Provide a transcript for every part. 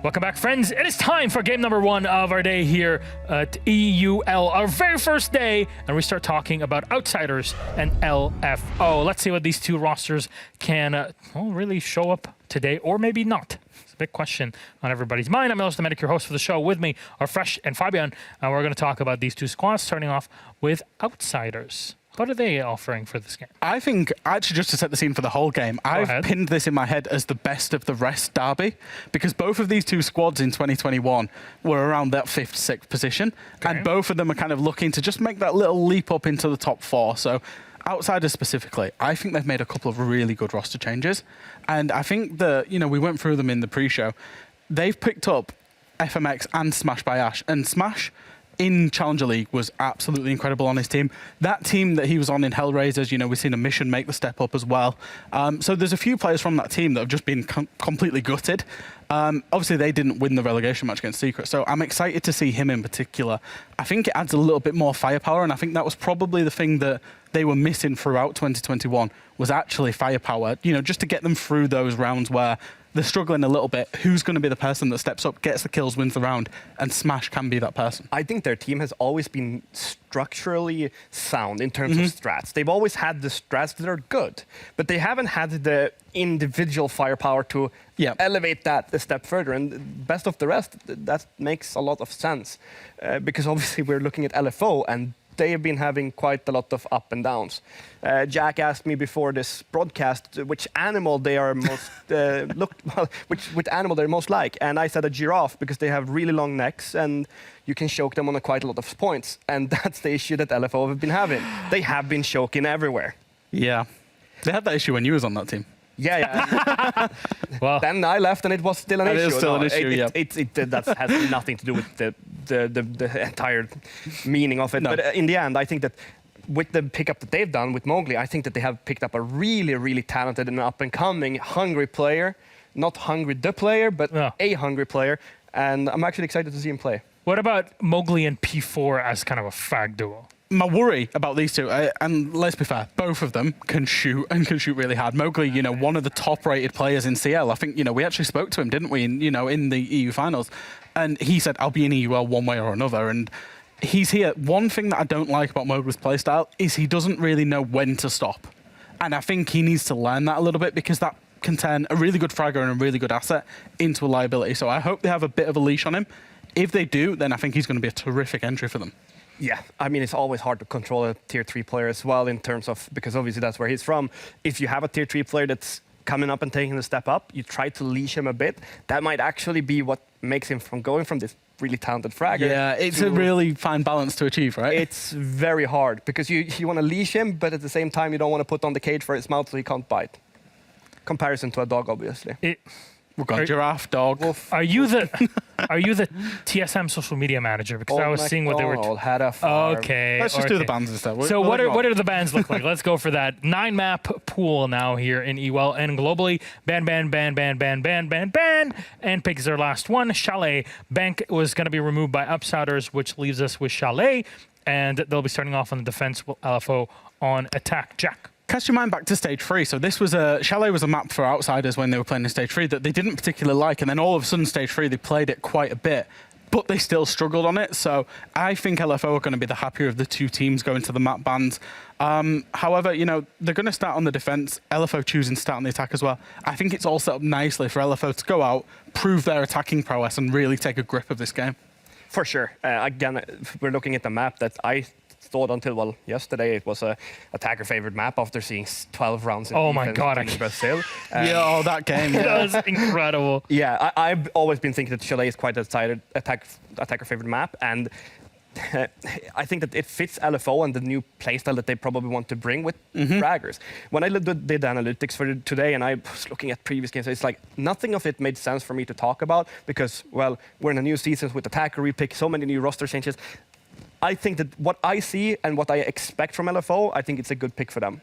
Welcome back, friends. It is time for game number 1 of our day here at EUL, our very first day, and we start talking about Outsiders and LFO. Let's see what these two rosters can really show up today, or maybe not. It's a big question on everybody's mind. I'm Milos the Medic, your host for the show. With me are Fresh and Fabian, and we're going to talk about these two squads, starting off with Outsiders. What are they offering for this game? I think, actually, just to set the scene for the whole game, I've pinned this in my head as the best of the rest derby, because both of these two squads in 2021 were around that 5th, 6th position, and both of them are kind of looking to just make that little leap up into the top 4. So Outsiders specifically, I think they've made a couple of really good roster changes, and I think that, we went through them in the pre-show. They've picked up FMX and Smash by Ash, and Smash in Challenger League was absolutely incredible on his team. That team that he was on in Hellraisers, we've seen a Mission make the step up as well. So there's a few players from that team that have just been completely gutted. Obviously, they didn't win the relegation match against Secret, so I'm excited to see him in particular. I think it adds a little bit more firepower, and I think that was probably the thing that they were missing throughout 2021, was actually firepower, just to get them through those rounds where they're struggling a little bit. Who's going to be the person that steps up, gets the kills, wins the round, and Smash can be that person? I think their team has always been structurally sound in terms of strats. They've always had the strats that are good, but they haven't had the individual firepower to elevate that a step further. And best of the rest, that makes a lot of sense, because obviously we're looking at LFO, and they have been having quite a lot of up and downs. Jack asked me before this broadcast which animal they are most which animal they're most like, and I said a giraffe, because they have really long necks and you can choke them on quite a lot of points, and that's the issue that LFO have been having. They have been choking everywhere. Yeah, they had that issue when you was on that team. Yeah. Well, then I left, and it was still an issue. It is still an issue, that has nothing to do with the entire meaning of it. No. But in the end, I think that with the pickup that they've done with Mowgli, I think that they have picked up a really, really talented and up-and-coming hungry player. Not hungry the player, but a hungry player. And I'm actually excited to see him play. What about Mowgli and P4 as kind of a frag duo? My worry about these two, and let's be fair, both of them can shoot and can shoot really hard. Mowgli, one of the top-rated players in CL. I think, we actually spoke to him, didn't we, in the EU finals. And he said, I'll be in EUL one way or another. And he's here. One thing that I don't like about Mowgli's playstyle is he doesn't really know when to stop. And I think he needs to learn that a little bit, because that can turn a really good fragger and a really good asset into a liability. So I hope they have a bit of a leash on him. If they do, then I think he's going to be a terrific entry for them. Yeah, I mean, it's always hard to control a tier 3 player as well, in terms of, because obviously that's where he's from. If you have a tier 3 player that's coming up and taking a step up, you try to leash him a bit. That might actually be what makes him from going from this really talented fragger. Yeah, it's a really fine balance to achieve, right? It's very hard, because you want to leash him, but at the same time, you don't want to put on the cage for his mouth so he can't bite. Comparison to a dog, obviously. We've got giraffe, dog. Wolf. Are you the TSM social media manager? Because I was seeing what they were. Had a farm. Okay. Let's just do the bans instead. So what do the bans look like? Let's go for that 9-map pool now here in EUL and globally. Ban, and picks their last one. Chalet Bank was going to be removed by Outsiders, which leaves us with Chalet, and they'll be starting off on the defense. LFO on attack. Jack. Cast your mind back to stage 3. So this was Chalet was a map for Outsiders when they were playing in stage 3 that they didn't particularly like, and then all of a sudden stage 3 they played it quite a bit, but they still struggled on it. So I think LFO are going to be the happier of the two teams going to the map bans. However, they're going to start on the defense. LFO choosing to start on the attack as well. I think it's all set up nicely for LFO to go out, prove their attacking prowess, and really take a grip of this game. For sure. Again, we're looking at the map that I thought until yesterday it was a attacker favorite map after seeing 12 rounds in Brazil. That game. That was incredible. Yeah, I've always been thinking that Chalet is quite a decided attacker favorite map, and I think that it fits LFO and the new playstyle that they probably want to bring with fraggers. When I did the analytics for today and I was looking at previous games, it's like nothing of it made sense for me to talk about, because, well, we're in a new season with attacker repick, so many new roster changes. I think that what I see and what I expect from LFO, I think it's a good pick for them.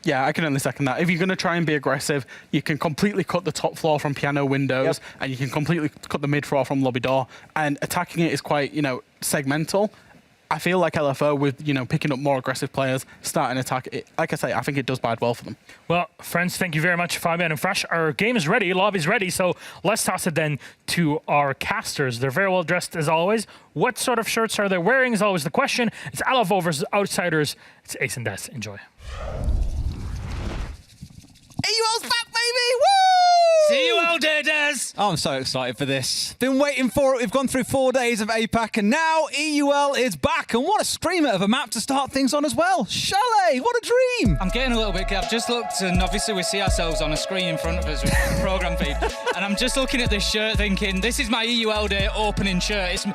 Yeah, I can only second that. If you're going to try and be aggressive, you can completely cut the top floor from piano windows, and you can completely cut the mid floor from lobby door. And attacking it is quite, segmental. I feel like LFO with, picking up more aggressive players, starting attack, like I say, I think it does bode well for them. Well, friends, thank you very much, Fabian and Fresh. Our game is ready, lobby's ready, so let's toss it then to our casters. They're very well dressed as always. What sort of shirts are they wearing is always the question. It's LFO versus Outsiders. It's Ace and Des. Enjoy. EUL's back, baby! Woo! See you all day, Des. Oh, I'm so excited for this. Been waiting for it. We've gone through 4 days of APAC, and now EUL is back. And what a screamer of a map to start things on as well. Chalet, what a dream! I'm getting a little bit. I've just looked, and obviously we see ourselves on a screen in front of us with the program feed. And I'm just looking at this shirt, thinking, this is my EUL Day opening shirt. It's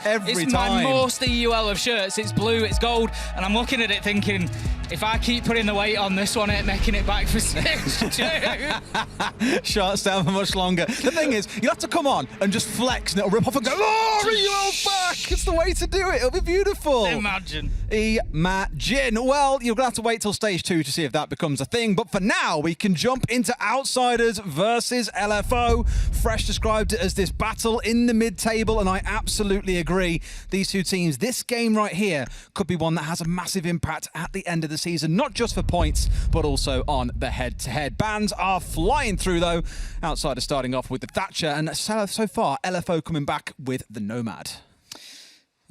my most EUL of shirts. It's blue, it's gold, and I'm looking at it thinking, if I keep putting the weight on this one, it's making it back for stage 2. Shots down for much longer. The thing is, you have to come on and just flex, and it'll rip off and go, oh, EUL's back! It's the way to do it. It'll be beautiful. Imagine. Well, you're going to have to wait till stage 2 to see if that becomes a thing. But for now, we can jump into Outsiders versus LFO. Fresh described it as this battle in the mid-table, and I absolutely agree. These two teams, this game right here, could be one that has a massive impact at the end of the season, not just for points, but also on the head-to-head. Bans are flying through, though. Outsiders starting off with the Thatcher, and so far, LFO coming back with the Nomad.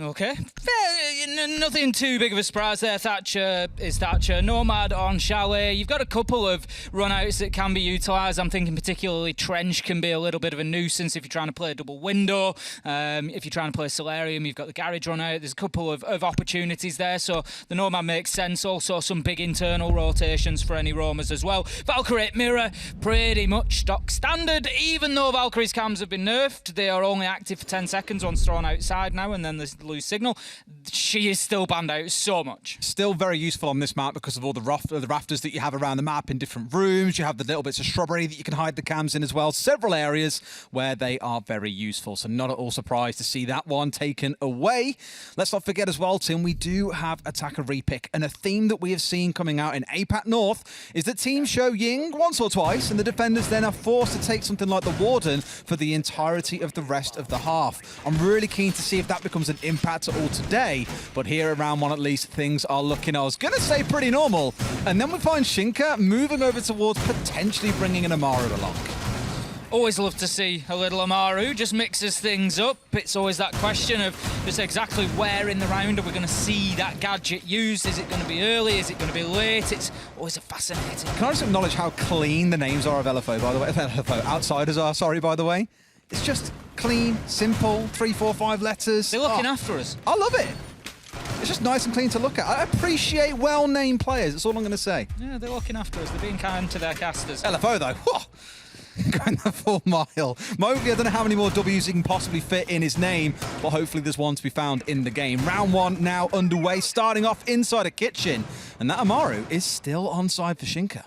Okay. Nothing too big of a surprise there. Thatcher is Thatcher. Nomad on Chalet. You've got a couple of run-outs that can be utilised. I'm thinking particularly Trench can be a little bit of a nuisance if you're trying to play a double window. If you're trying to play Solarium, you've got the Garage run-out. There's a couple of opportunities there, so the Nomad makes sense. Also, some big internal rotations for any roamers as well. Valkyrie Mirror, pretty much stock standard. Even though Valkyrie's cams have been nerfed, they are only active for 10 seconds once thrown outside now, and then there's lose signal. She is still banned out so much. Still very useful on this map because of all the rafters that you have around the map in different rooms. You have the little bits of shrubbery that you can hide the cams in as well. Several areas where they are very useful. So not at all surprised to see that one taken away. Let's not forget as well, Tim, we do have attacker repick. And a theme that we have seen coming out in APAC North is that teams show Ying once or twice and the defenders then are forced to take something like the Warden for the entirety of the rest of the half. I'm really keen to see if that becomes an impact at all today, but here at round 1 at least, things are looking, I was going to say, pretty normal. And then we find Shinka moving over towards potentially bringing an Amaru along. Always love to see a little Amaru, just mixes things up. It's always that question of just exactly where in the round are we going to see that gadget used. Is it going to be early? Is it going to be late? It's always a fascinating. Can I just acknowledge how clean the names are of LFO, by the way? LFO, Outsiders are, sorry, by the way. It's just clean, simple, 3, 4, 5 letters. They're looking after us. I love it. It's just nice and clean to look at. I appreciate well-named players. That's all I'm going to say. Yeah, they're looking after us. They're being kind to their casters. LFO, though. Whoa. Going the full mile. Mowgli, I don't know how many more W's he can possibly fit in his name, but hopefully there's one to be found in the game. Round 1 now underway, starting off inside a kitchen. And that Amaru is still onside for Shinka.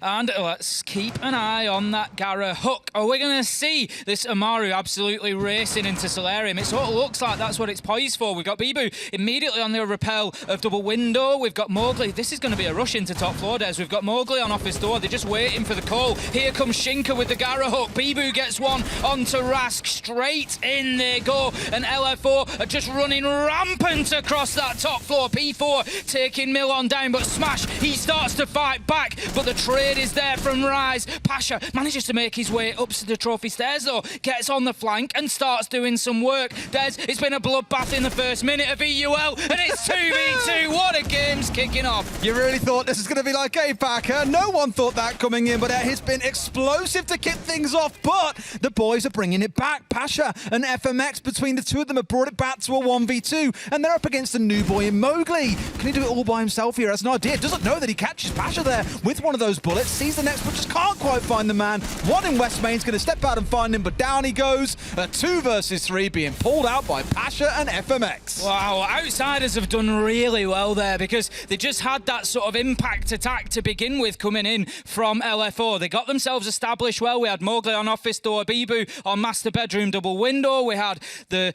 And let's keep an eye on that Gara hook. Are we going to see this Amaru absolutely racing into Solarium? It sort of looks like that's what it's poised for. We've got Bibu immediately on the rappel of double window. We've got Mowgli. This is going to be a rush into top floor, Des. We've got Mowgli on office door. They're just waiting for the call. Here comes Shinka with the Gara hook. Bibu gets one onto Rask. Straight in they go. And LFO are just running rampant across that top floor. P4 taking Milon down, but Smash, he starts to fight back. But the trade is there from Rise. Pasha manages to make his way up to the trophy stairs though, gets on the flank and starts doing some work. Des, it's been a bloodbath in the first minute of EUL and it's 2v2. What a game's kicking off. You really thought this was going to be like APAC, huh? No one thought that coming in, but it's been explosive to kick things off, but the boys are bringing it back. Pasha and FMX, between the two of them, have brought it back to a 1v2, and they're up against a new boy in Mowgli. Can he do it all by himself here? Has an idea. Doesn't know that he catches Pasha there with one of those bullets, sees the next, but just can't quite find the man. One in West Main's going to step out and find him, but down he goes. A 2 versus 3 being pulled out by Pasha and FMX. Wow, Outsiders have done really well there because they just had that sort of impact attack to begin with coming in from LFO. They got themselves established well. We had Mowgli on office door, Bibu on master bedroom double window. We had the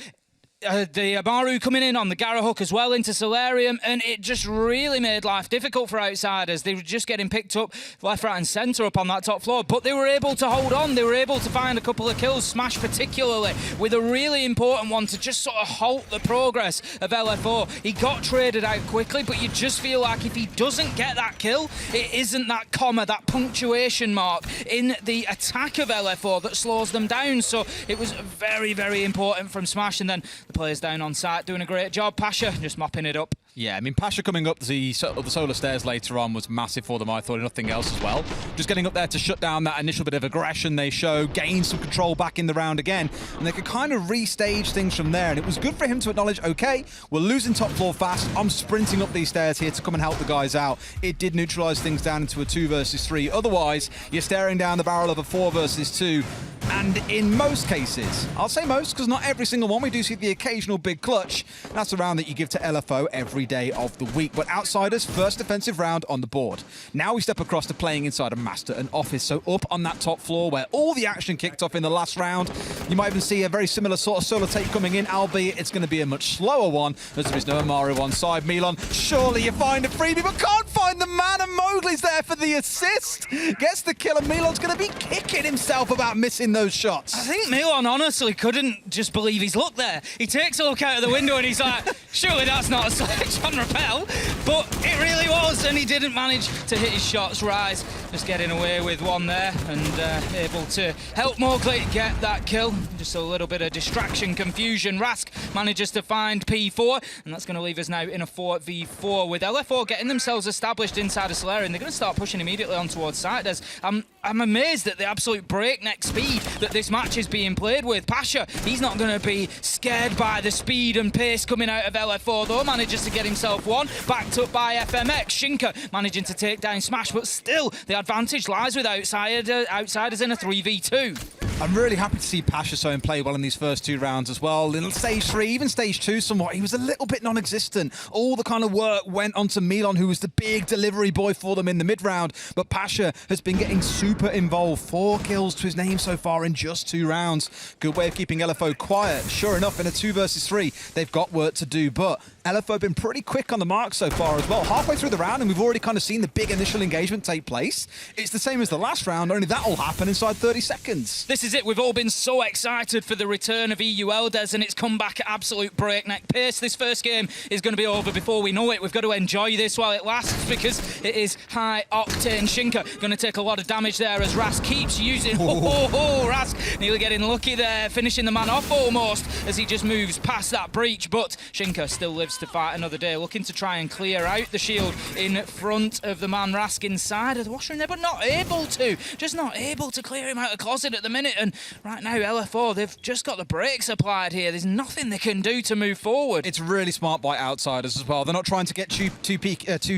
the Amaru coming in on the Gara hook as well into Solarium, and it just really made life difficult for Outsiders. They were just getting picked up left, right and centre up on that top floor, but they were able to hold on. They were able to find a couple of kills, Smash particularly, with a really important one to just sort of halt the progress of LFO. He got traded out quickly, but you just feel like if he doesn't get that kill, it isn't that comma, that punctuation mark in the attack of LFO that slows them down. So it was very, very important from Smash, and then the players down on site doing a great job. Pasha just mopping it up. Yeah, I mean, Pasha coming up the solar stairs later on was massive for them, I thought, and nothing else as well. Just getting up there to shut down that initial bit of aggression they show, gain some control back in the round again, and they could kind of restage things from there. And it was good for him to acknowledge, okay, we're losing top floor fast. I'm sprinting up these stairs here to come and help the guys out. It did neutralize things down into a 2 versus 3. Otherwise, you're staring down the barrel of a 4 versus 2. And in most cases, I'll say most because not every single one, we do see the occasional big clutch. That's a round that you give to LFO every day of the week. But Outsiders, first defensive round on the board. Now we step across to playing inside a Master and Office. So up on that top floor where all the action kicked off in the last round. You might even see a very similar sort of solo take coming in, albeit it's going to be a much slower one as there is no Amaru on side. Milan, surely you find a freebie, but can't find the man, and Mowgli's there for the assist. Gets the kill, and Milan's going to be kicking himself about missing those shots. I think Milan honestly couldn't just believe his luck there. He takes a look out of the window and he's like, surely that's not a sledge on rappel. But it really was, and he didn't manage to hit his shots. Rise just getting away with one there and able to help Mowgli get that kill. Just a little bit of distraction, confusion. Rask manages to find P4, and that's going to leave us now in a 4v4 with LFO getting themselves established inside of Solarium. They're going to start pushing immediately on towards Siders. I'm amazed at the absolute breakneck speed that this match is being played with. Pasha, he's not going to be scared by the speed and pace coming out of LFO, though. Manages to get himself one, backed up by FMX. Shinka managing to take down Smash, but still the advantage lies with Outsiders in a 3v2. I'm really happy to see Pasha Sohn play well in these first 2 rounds as well. In stage 3, even stage 2 somewhat, he was a little bit non-existent. All the kind of work went onto Milan, who was the big delivery boy for them in the mid-round. But Pasha has been getting super involved. 4 kills to his name so far in just 2 rounds. Good way of keeping LFO quiet. Sure enough, in a 2 versus 3, they've got work to do. But LFO have been pretty quick on the mark so far as well. Halfway through the round, and we've already kind of seen the big initial engagement take place. It's the same as the last round, only that will happen inside 30 seconds. This is it. We've all been so excited for the return of EUL, Des, and it's come back at absolute breakneck pace. This first game is going to be over before we know it. We've got to enjoy this while it lasts because it is high octane. Shinka going to take a lot of damage there as Rask keeps using... Rask nearly getting lucky there, finishing the man off almost as he just moves past that breach, but Shinka still lives to fight another day, looking to try and clear out the shield in front of the man Rask inside of the washer in there, but not able to. Just not able to clear him out of the closet at the minute, and right now, LFO, they've just got the brakes applied here. There's nothing they can do to move forward. It's really smart by Outsiders as well. They're not trying to get too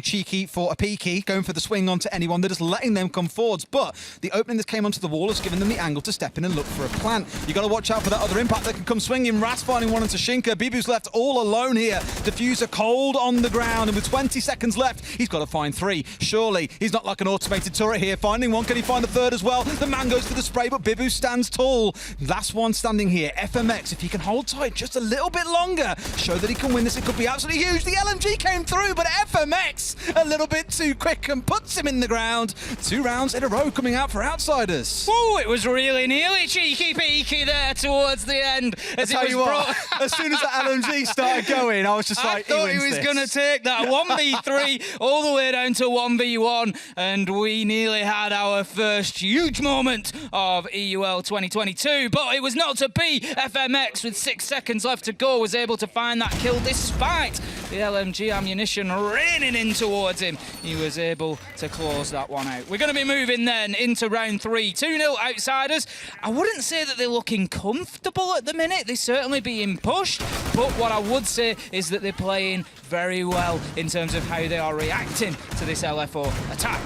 cheeky for a peaky, going for the swing onto anyone. They're just letting them come forwards. But the opening that came onto the wall has given them the angle to step in and look for a plant. You got to watch out for that other impact that can come swinging. Ras finding one into Shinka. Bibu's left all alone here. Diffuser cold on the ground, and with 20 seconds left, he's got to find 3. Surely, he's not like an automated turret here. Finding one, can he find the third as well? The man goes for the spray, but Bibu stands tall. Last one standing here, FMX, if he can hold tight just a little bit longer, show that he can win this, it could be absolutely huge. The LMG came through, but FMX a little bit too quick and puts him in the ground. 2 rounds in a row coming out for Outsiders. Woo, it was really nearly cheeky peeky there towards the end. As as soon as the LMG started going, I was just like, I thought he was going to take that 1v3 all the way down to 1v1, and we nearly had our first huge moment of EUL 2022, but it was not to be. FMX, with 6 seconds left to go, was able to find that kill despite the LMG ammunition raining in towards him. He was able to close that one out. We're going to be moving then into round 3. 2-0 Outsiders. I wouldn't say that they're looking comfortable at the minute. They're certainly being pushed, but what I would say is that they're playing very well in terms of how they are reacting to this LFO attack.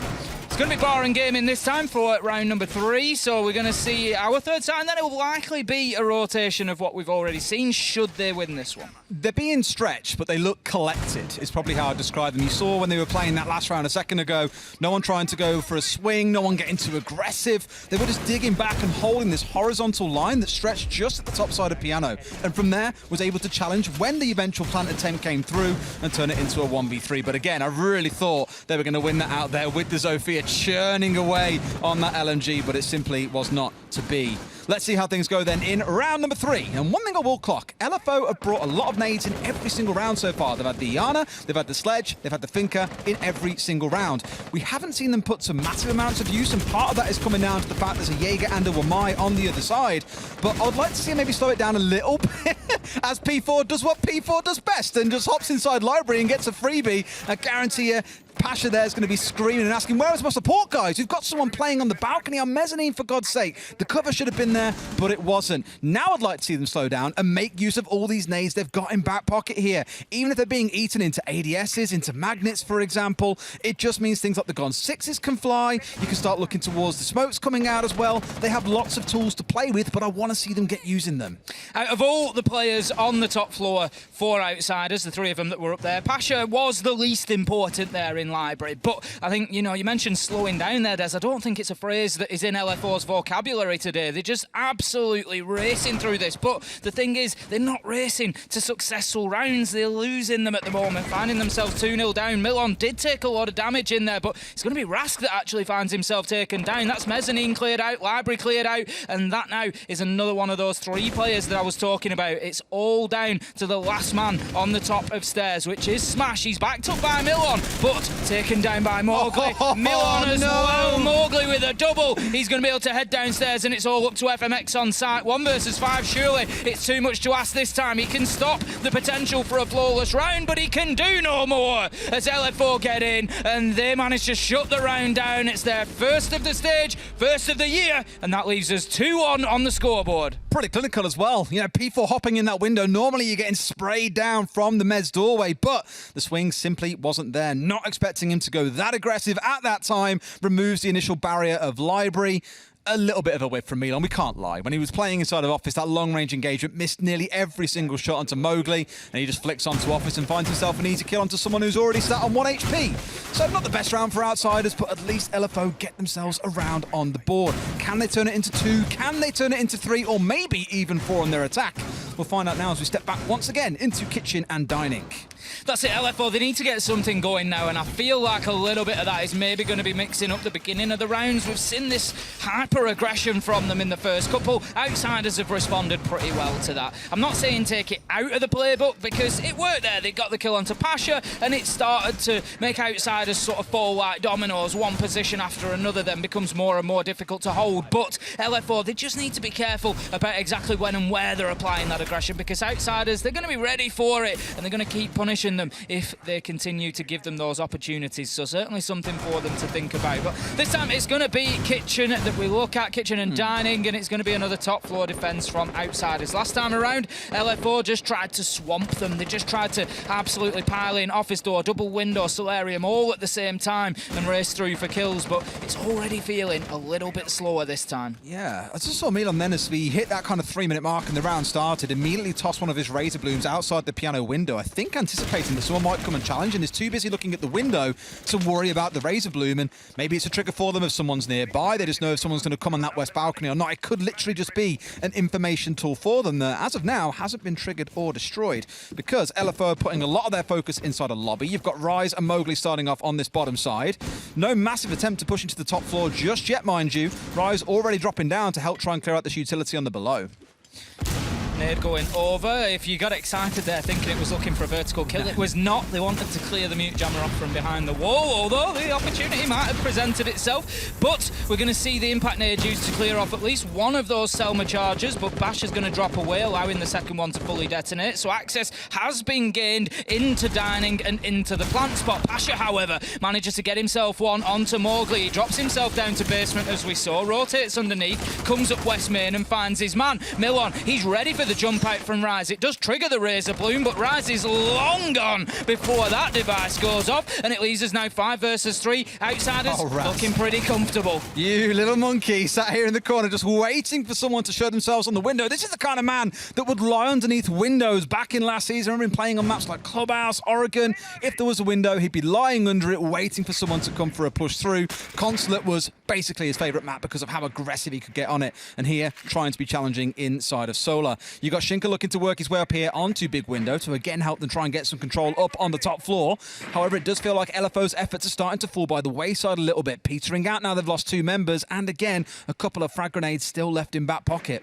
It's going to be boring gaming this time for round number 3, so we're going to see our third side, and then it will likely be a rotation of what we've already seen, should they win this one. They're being stretched, but they look collected, is probably how I'd describe them. You saw when they were playing that last round a second ago, no one trying to go for a swing, no one getting too aggressive. They were just digging back and holding this horizontal line that stretched just at the top side of Piano, and from there was able to challenge when the eventual plant attempt came through and turn it into a 1v3. But again, I really thought they were going to win that out there with the Zofia churning away on that LMG, but it simply was not to be. Let's see how things go then in round number 3. And one thing I will clock, LFO have brought a lot of nades in every single round so far. They've had the Iana, they've had the Sledge, they've had the Finca in every single round. We haven't seen them put some massive amounts of use, and part of that is coming down to the fact there's a Jaeger and a Wamai on the other side. But I would like to see him maybe slow it down a little bit as P4 does what P4 does best and just hops inside library and gets a freebie. I guarantee you, Pasha there is going to be screaming and asking, where is my support, guys? We've got someone playing on the balcony on mezzanine, for God's sake. The cover should have been there, but it wasn't. Now I'd like to see them slow down and make use of all these nades they've got in back pocket here. Even if they're being eaten into ADSs, into magnets, for example, it just means things like the Gon 6s can fly. You can start looking towards the smokes coming out as well. They have lots of tools to play with, but I want to see them get using them. Out of all the players on the top floor for Outsiders, the 3 of them that were up there, Pasha was the least important there in library. But I think, you know, you mentioned slowing down there, Des. I don't think it's a phrase that is in LFO's vocabulary today. They're just absolutely racing through this. But the thing is, they're not racing to successful rounds. They're losing them at the moment, finding themselves 2-0 down. Milon did take a lot of damage in there, but it's going to be Rask that actually finds himself taken down. That's Mezzanine cleared out, Library cleared out, and that now is another one of those 3 players that I was talking about. It's all down to the last man on the top of stairs, which is Smash. He's backed up by Milon, but taken down by Mowgli. Milon as well. Mowgli with a double. He's going to be able to head downstairs, and it's all up to FMX on site. 1 versus 5, surely it's too much to ask this time. He can stop the potential for a flawless round, but he can do no more as LF4 get in, and they manage to shut the round down. It's their first of the stage, first of the year, and that leaves us 2-1 on the scoreboard. Pretty clinical as well. You know, P4 hopping in that window. Normally you're getting sprayed down from the Mez doorway, but the swing simply wasn't there. Not expecting him to go that aggressive at that time. Removes the initial barrier of Library. A little bit of a whiff from Milon, we can't lie. When he was playing inside of Office, that long-range engagement missed nearly every single shot onto Mowgli, and he just flicks onto Office and finds himself an easy kill onto someone who's already sat on 1 HP. So not the best round for Outsiders, but at least LFO get themselves around on the board. Can they turn it into 2? Can they turn it into 3? Or maybe even 4 on their attack? We'll find out now as we step back once again into Kitchen and Dining. That's it, LFO. They need to get something going now, and I feel like a little bit of that is maybe going to be mixing up the beginning of the rounds. We've seen this hyper-aggression from them in the first couple. Outsiders have responded pretty well to that. I'm not saying take it out of the playbook, because it worked there. They got the kill onto Pasha, and it started to make Outsiders sort of fall like dominoes. One position after another then becomes more and more difficult to hold. But LFO, they just need to be careful about exactly when and where they're applying that aggression, because Outsiders, they're going to be ready for it, and they're going to keep punishing them if they continue to give them those opportunities. So certainly something for them to think about. But this time it's going to be Kitchen that we look at, Kitchen and Dining, and it's going to be another top floor defense from Outsiders. Last time around, LF4 just tried to swamp them. They just tried to absolutely pile in Office Door, double window, Solarium all at the same time and race through for kills, but it's already feeling a little bit slower this time. Yeah, I just saw Milon then as we hit that kind of 3-minute mark and the round started, immediately tossed one of his Razor Blooms outside the Piano window. I think anticipating that someone might come and challenge, and is too busy looking at the window to worry about the Razor Bloom, and maybe it's a trigger for them if someone's nearby. They just know if someone's going to come on that west balcony or not. It could literally just be an information tool for them that, as of now, hasn't been triggered or destroyed, because LFO are putting a lot of their focus inside a lobby. You've got Rise and Mowgli starting off on this bottom side. No massive attempt to push into the top floor just yet, mind you. Rise already dropping down to help try and clear out this utility on the below. Nade going over. If you got excited there thinking it was looking for a vertical kill, it was not. They wanted to clear the mute jammer off from behind the wall, although the opportunity might have presented itself. But we're going to see the impact nade used to clear off at least one of those Selma charges, but Bash is going to drop away, allowing the second one to fully detonate. So access has been gained into Dining and into the plant spot. Pasha, however, manages to get himself one onto Mowgli. He drops himself down to basement, as we saw, rotates underneath, comes up west main and finds his man. Milon, he's ready for be the jump out from Rise. It does trigger the Razor Bloom, but Rise is long gone before that device goes off, and it leaves us now 5 versus 3. Outsiders looking pretty comfortable. You little monkey sat here in the corner just waiting for someone to show themselves on the window. This is the kind of man that would lie underneath windows back in last season. I remember him playing on maps like Clubhouse, Oregon. If there was a window, he'd be lying under it waiting for someone to come for a push through. Consulate was basically his favourite map because of how aggressive he could get on it. And here, trying to be challenging inside of Solar. You got Shinka looking to work his way up here onto Big Window to again help them try and get some control up on the top floor. However, it does feel like LFO's efforts are starting to fall by the wayside a little bit, petering out now they've lost 2 members, and again, a couple of frag grenades still left in back pocket.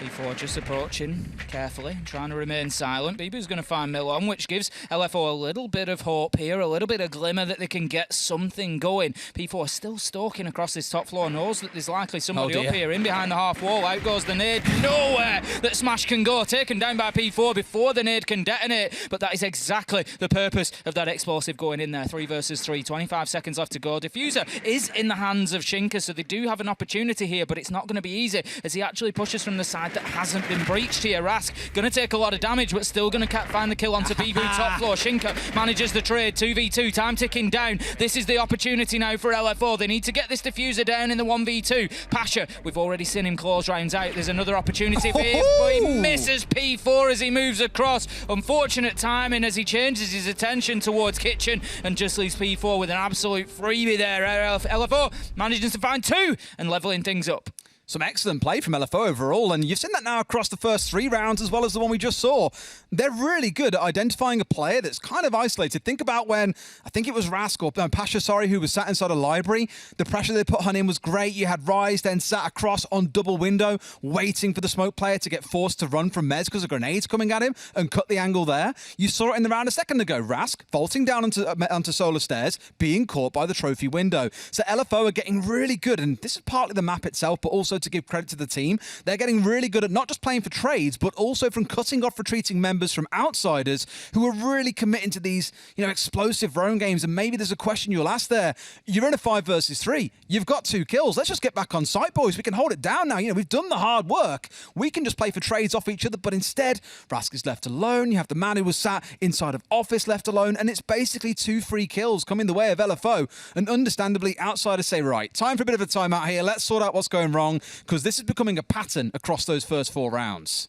P4 just approaching carefully, trying to remain silent. Bibu's going to find Milon, which gives LFO a little bit of hope here, a little bit of glimmer that they can get something going. P4 still stalking across this top floor, knows that there's likely somebody up here in behind the half wall. Out goes the nade, nowhere that Smash can go. Taken down by P4 before the nade can detonate, but that is exactly the purpose of that explosive going in there. 3 versus 3, 25 seconds left to go. Diffuser is in the hands of Shinka, so they do have an opportunity here, but it's not going to be easy as he actually pushes from the side that hasn't been breached here. Rask going to take a lot of damage, but still going to find the kill onto Bibu top floor. Shinka manages the trade. 2v2, time ticking down. This is the opportunity now for LFO. They need to get this diffuser down in the 1v2. Pasha, we've already seen him close rounds out. There's another opportunity for him, but he misses P4 as he moves across. Unfortunate timing as he changes his attention towards Kitchen and just leaves P4 with an absolute freebie there. LFO manages to find 2 and leveling things up. Some excellent play from LFO overall, and you've seen that now across the first 3 rounds as well as the one we just saw. They're really good at identifying a player that's kind of isolated. Think about when, I think it was Rask or Pasha, who was sat inside a library. The pressure they put on him was great. You had Rise then sat across on double window, waiting for the smoke player to get forced to run from Mez because of grenades coming at him and cut the angle there. You saw it in the round a second ago. Rask vaulting down onto Solar Stairs, being caught by the trophy window. So LFO are getting really good, and this is partly the map itself, but also to give credit to the team. They're getting really good at not just playing for trades, but also from cutting off retreating members from outsiders who are really committing to these, explosive roam games. And maybe there's a question you'll ask there. You're in a 5 versus 3. You've got 2 kills. Let's just get back on site, boys. We can hold it down now. We've done the hard work. We can just play for trades off each other. But instead, Rask is left alone. You have the man who was sat inside of office left alone. And it's basically 2 free kills coming the way of LFO. And understandably, outsiders say, right, time for a bit of a timeout here. Let's sort out what's going wrong, because this is becoming a pattern across those first 4 rounds.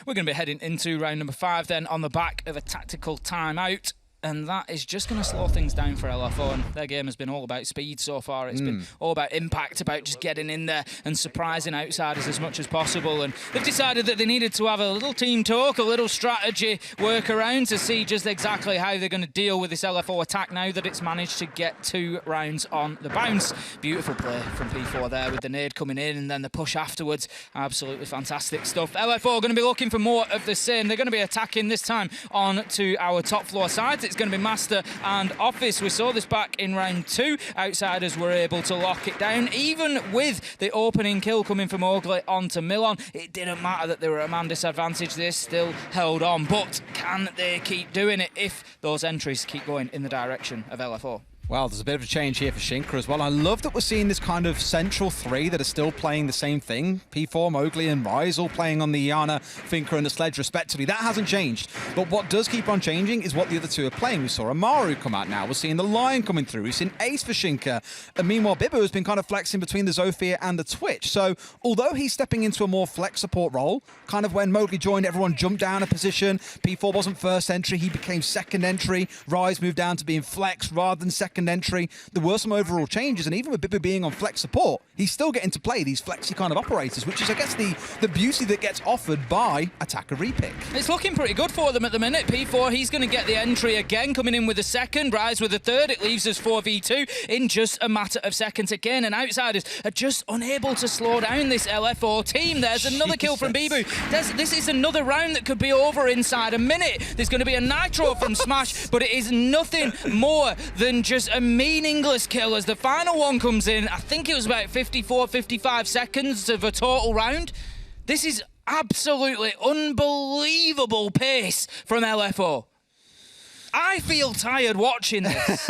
We're going to be heading into round number 5 then on the back of a tactical timeout. And that is just going to slow things down for LFO. And their game has been all about speed so far. It's been all about impact, about just getting in there and surprising outsiders as much as possible. And they've decided that they needed to have a little team talk, a little strategy work around to see just exactly how they're going to deal with this LFO attack now that it's managed to get 2 rounds on the bounce. Beautiful play from P4 there with the nade coming in and then the push afterwards. Absolutely fantastic stuff. LFO are going to be looking for more of the same. They're going to be attacking this time on to our top floor sides. It's going to be Master and Office. We saw this back in round 2. Outsiders were able to lock it down. Even with the opening kill coming from Oakley onto Milon, it didn't matter that they were at a man disadvantage. They still held on. But can they keep doing it if those entries keep going in the direction of LFO? Well, there's a bit of a change here for Shinka as well. I love that we're seeing this kind of central 3 that are still playing the same thing. P4, Mowgli and Rise all playing on the Iana, Finker and the Sledge respectively. That hasn't changed. But what does keep on changing is what the other 2 are playing. We saw Amaru come out now. We're seeing the Lion coming through. We've seen Ace for Shinka. And meanwhile, Bibu has been kind of flexing between the Zofia and the Twitch. So although he's stepping into a more flex support role, kind of when Mowgli joined, everyone jumped down a position. P4 wasn't first entry. He became second entry. Rise moved down to being flex rather than second entry. There were some overall changes, and even with Bibu being on flex support, he's still getting to play these flexy kind of operators, which is, I guess, the beauty that gets offered by Attacker Repick. It's looking pretty good for them at the minute. P4, he's going to get the entry again, coming in with a second, Rise with a third. It leaves us 4v2 in just a matter of seconds again, and Outsiders are just unable to slow down this LFO team. There's another kill from Bibu. This is another round that could be over inside a minute. There's going to be a nitro from Smash, but it is nothing more than just a meaningless kill as the final one comes in. I think it was about 54, 55 seconds of a total round. This is absolutely unbelievable pace from LFO. I feel tired watching this.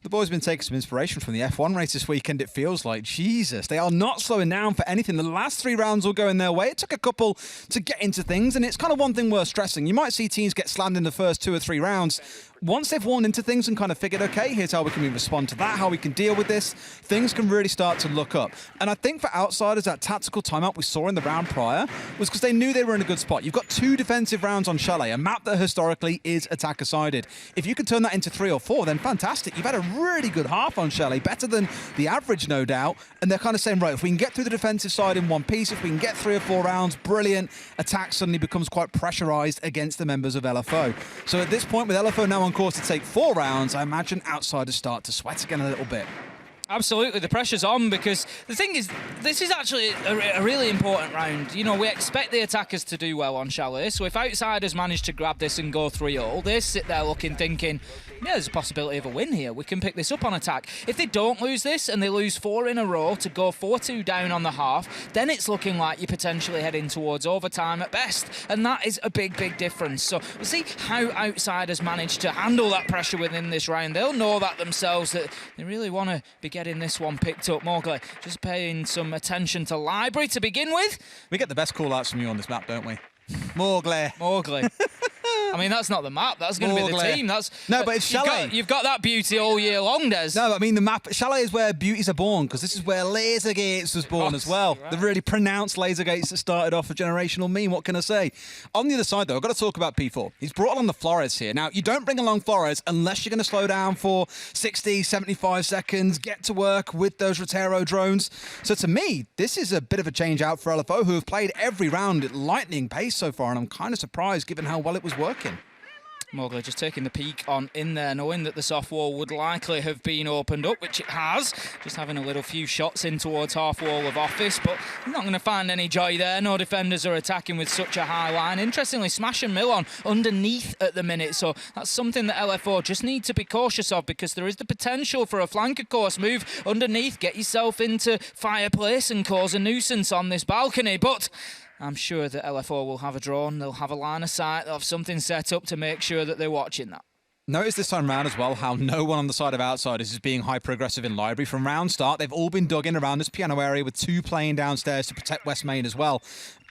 The boys have been taking some inspiration from the F1 race this weekend, it feels like. Jesus, they are not slowing down for anything. The last 3 rounds will go in their way. It took a couple to get into things, and it's kind of one thing worth stressing. You might see teams get slammed in the first 2 or 3 rounds. Once they've worn into things and kind of figured, okay, here's how we can respond to that, how we can deal with this, things can really start to look up. And I think for Outsiders, that tactical timeout we saw in the round prior was because they knew they were in a good spot. You've got 2 defensive rounds on Chalet, a map that historically is attacker-sided. If you can turn that into 3 or 4, then fantastic. You've had a really good half on Chalet, better than the average, no doubt. And they're kind of saying, right, if we can get through the defensive side in one piece, if we can get 3 or 4 rounds, brilliant. Attack suddenly becomes quite pressurized against the members of LFO. So at this point, with LFO now on course to take 4 rounds, I imagine Outsiders start to sweat again a little bit. Absolutely, the pressure's on because the thing is, this is actually a really important round. You know, we expect the attackers to do well on Chalet, so if Outsiders manage to grab this and go 3-0, they sit there looking, thinking, yeah, there's a possibility of a win here. We can pick this up on attack. If they don't lose this and they lose 4 in a row to go 4-2 down on the half, then it's looking like you're potentially heading towards overtime at best, and that is a big, big difference. So we'll see how Outsiders manage to handle that pressure within this round. They'll know that themselves, that they really want to be getting this one picked up. Mowgli just paying some attention to Library to begin with. We get the best call-outs from you on this map, don't we? Mowgli. I mean, that's not the map. That's going to be the team. No, but it's Chalet. You've got that beauty all year long, Des. No, I mean, the map. Chalet is where beauties are born, because this is where Laser Gates was born as well. Right. The really pronounced Laser Gates that started off a generational meme. What can I say? On the other side, though, I've got to talk about P4. He's brought along the Flores here. Now, you don't bring along Flores unless you're going to slow down for 60, 75 seconds, get to work with those Rotero drones. So to me, this is a bit of a change out for LFO, who have played every round at lightning pace so far, and I'm kind of surprised given how well it was working. Mowgli just taking the peek on in there, knowing that the soft wall would likely have been opened up, which it has. Just having a little few shots in towards half wall of office, but you're not going to find any joy there. No defenders are attacking with such a high line. Interestingly, Smash and Millon underneath at the minute, so that's something that LFO just need to be cautious of, because there is the potential for a flanker course move underneath, get yourself into fireplace and cause a nuisance on this balcony. But I'm sure that LFO will have a drone, they'll have a line of sight, they'll have something set up to make sure that they're watching that. Notice this time round as well how no one on the side of Outsiders is being high progressive in Library. From round start, they've all been dug in around this piano area with 2 playing downstairs to protect West Main as well.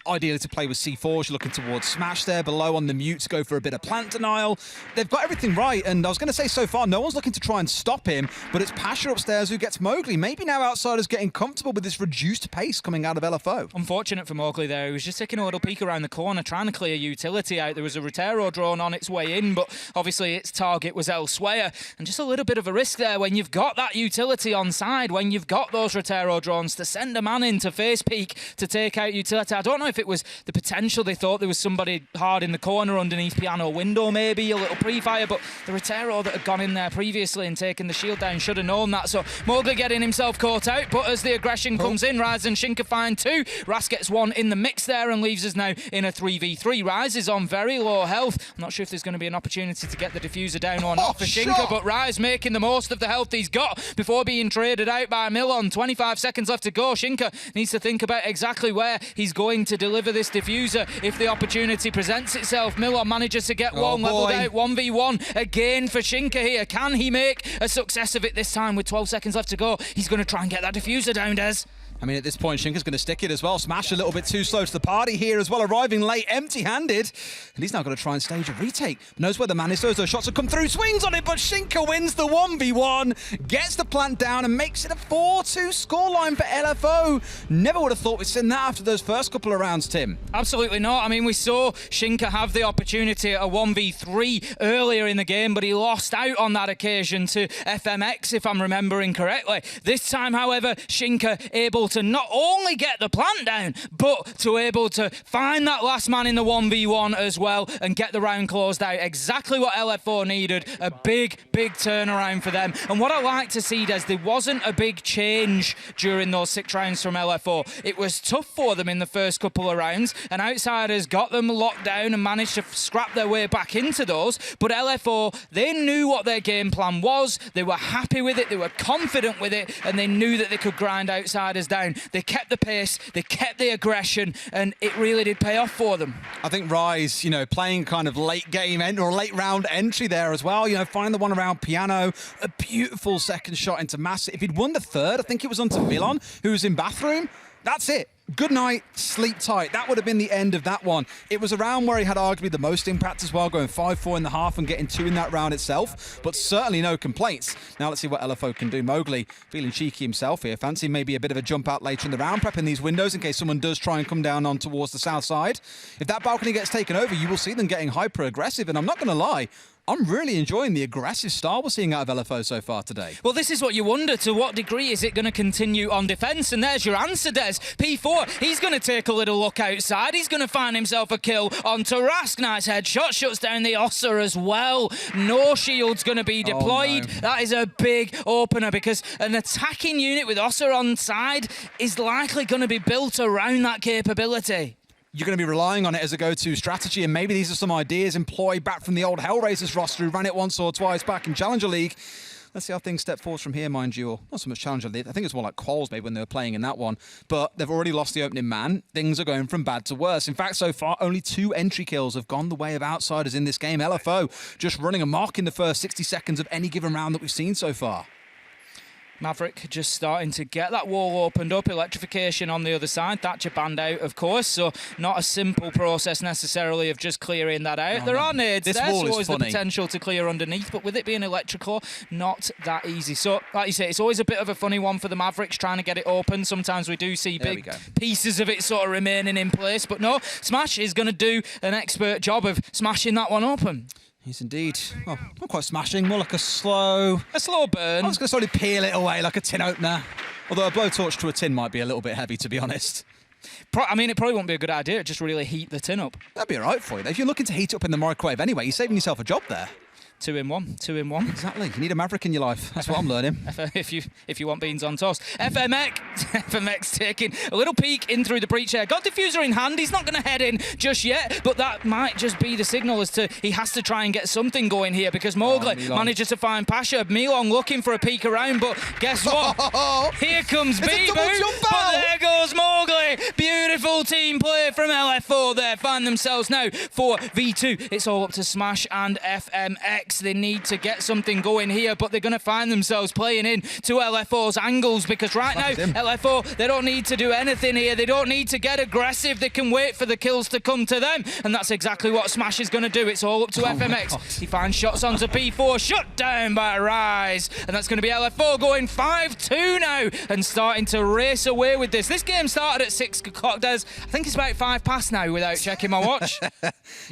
Ideally to play with C4s, you're looking towards Smash there below on the mute to go for a bit of plant denial. They've got everything right, and I was going to say so far, no one's looking to try and stop him, but it's Pasha upstairs who gets Mowgli. Maybe now Outsiders getting comfortable with this reduced pace coming out of LFO. Unfortunate for Mowgli there. He was just taking a little peek around the corner, trying to clear utility out. There was a Rotero drone on its way in, but obviously its target was elsewhere. And just a little bit of a risk there when you've got that utility on side, when you've got those Rotero drones to send a man in to face peek to take out utility. I don't know if it was the potential. They thought there was somebody hard in the corner underneath piano window, maybe a little pre-fire, but the Rotero that had gone in there previously and taken the shield down should have known that. So Mowgli getting himself caught out, but as the aggression comes in, Rise and Shinka find 2. Ras gets 1 in the mix there and leaves us now in a 3v3. Rise is on very low health. I'm not sure if there's going to be an opportunity to get the diffuser down or not for Shinka, but Rise making the most of the health he's got before being traded out by Millon. 25 seconds left to go. Shinka needs to think about exactly where he's going to deliver this diffuser if the opportunity presents itself. Millon manages to get one leveled out. 1v1 again for Shinka here. Can he make a success of it this time with 12 seconds left to go? He's going to try and get that diffuser down, Des. I mean, at this point, Shinka's going to stick it as well. Smash a little bit too slow to the party here as well, arriving late, empty-handed. And he's now going to try and stage a retake. Knows where the man is, so those shots have come through, swings on it, but Shinka wins the 1v1, gets the plant down and makes it a 4-2 scoreline for LFO. Never would have thought we'd seen that after those first couple of rounds, Tim. Absolutely not. I mean, we saw Shinka have the opportunity at a 1v3 earlier in the game, but he lost out on that occasion to FMX, if I'm remembering correctly. This time, however, Shinka able to not only get the plant down, but to able to find that last man in the 1v1 as well and get the round closed out. Exactly what LF4 needed. A big, big turnaround for them. And what I like to see, Des, there wasn't a big change during those 6 rounds from LF4. It was tough for them in the first couple of rounds, and Outsiders got them locked down and managed to scrap their way back into those. But LF4, they knew what their game plan was. They were happy with it. They were confident with it, and they knew that they could grind Outsiders down down. They kept the pace, they kept the aggression, and it really did pay off for them. I think Rise, playing kind of late game or late round entry there as well. Finding the one around Piano, a beautiful second shot into Mass. If he'd won the third, I think it was onto Milan, who was in bathroom. That's it. Good night, sleep tight. That would have been the end of that one. It was a round where he had arguably the most impact as well, going 5-4 in the half and getting 2 in that round itself, but certainly no complaints. Now let's see what LFO can do. Mowgli feeling cheeky himself here. Fancy maybe a bit of a jump out later in the round, prepping these windows in case someone does try and come down on towards the south side. If that balcony gets taken over, you will see them getting hyper-aggressive, and I'm not going to lie, I'm really enjoying the aggressive style we're seeing out of LFO so far today. Well, this is what you wonder. To what degree is it going to continue on defence? And there's your answer, Des. P4, he's going to take a little look outside. He's going to find himself a kill onto Rask. Nice headshot. Shuts down the Ossa as well. No shield's going to be deployed. Oh, no. That is a big opener because an attacking unit with Ossa on side is likely going to be built around that capability. You're going to be relying on it as a go-to strategy, and maybe these are some ideas employed back from the old Hellraisers roster who ran it once or twice back in Challenger League. Let's see how things step forward from here, mind you. Or not so much Challenger League. I think it's more like Quals maybe when they were playing in that one. But they've already lost the opening man. Things are going from bad to worse. In fact, so far, only 2 entry kills have gone the way of outsiders in this game. LFO just running a mark in the first 60 seconds of any given round that we've seen so far. Maverick just starting to get that wall opened up. Electrification on the other side. Thatcher banned out, of course, so not a simple process necessarily of just clearing that out. Oh, there no. are nades This there, wall so is always the funny. potential to clear underneath, but with it being electrical, not that easy. So, like you say, it's always a bit of a funny one for the Mavericks trying to get it open. Sometimes we do see big pieces of it sort of remaining in place, but no, Smash is going to do an expert job of smashing that one open. He's indeed, well, not quite smashing, more like a slow burn. I was going to slowly peel it away like a tin opener. Although a blowtorch to a tin might be a little bit heavy, to be honest. I mean, it probably won't be a good idea. It just really heat the tin up. That'd be all right for you. If you're looking to heat it up in the microwave anyway, you're saving yourself a job there. 2 in 1, 2 in 1. Exactly. You need a Maverick in your life. That's what I'm learning. If you want beans on toast. FMX taking a little peek in through the breach here. Got diffuser in hand. He's not going to head in just yet, but that might just be the signal as to he has to try and get something going here because Mowgli manages to find Pasha. Milong looking for a peek around, but guess what? Here comes Bibu, but there goes Mowgli. Beautiful team play from LF4 there. Find themselves now 4v2. It's all up to Smash and FMX. They need to get something going here, but they're going to find themselves playing in to LFO's angles because right now, LFO, they don't need to do anything here. They don't need to get aggressive. They can wait for the kills to come to them, and that's exactly what Smash is going to do. It's all up to FMX. He finds shots onto P4, shut down by Rise, and that's going to be LFO going 5-2 now and starting to race away with this. This game started at 6 o'clock, Des. I think it's about 5 past now without checking my watch.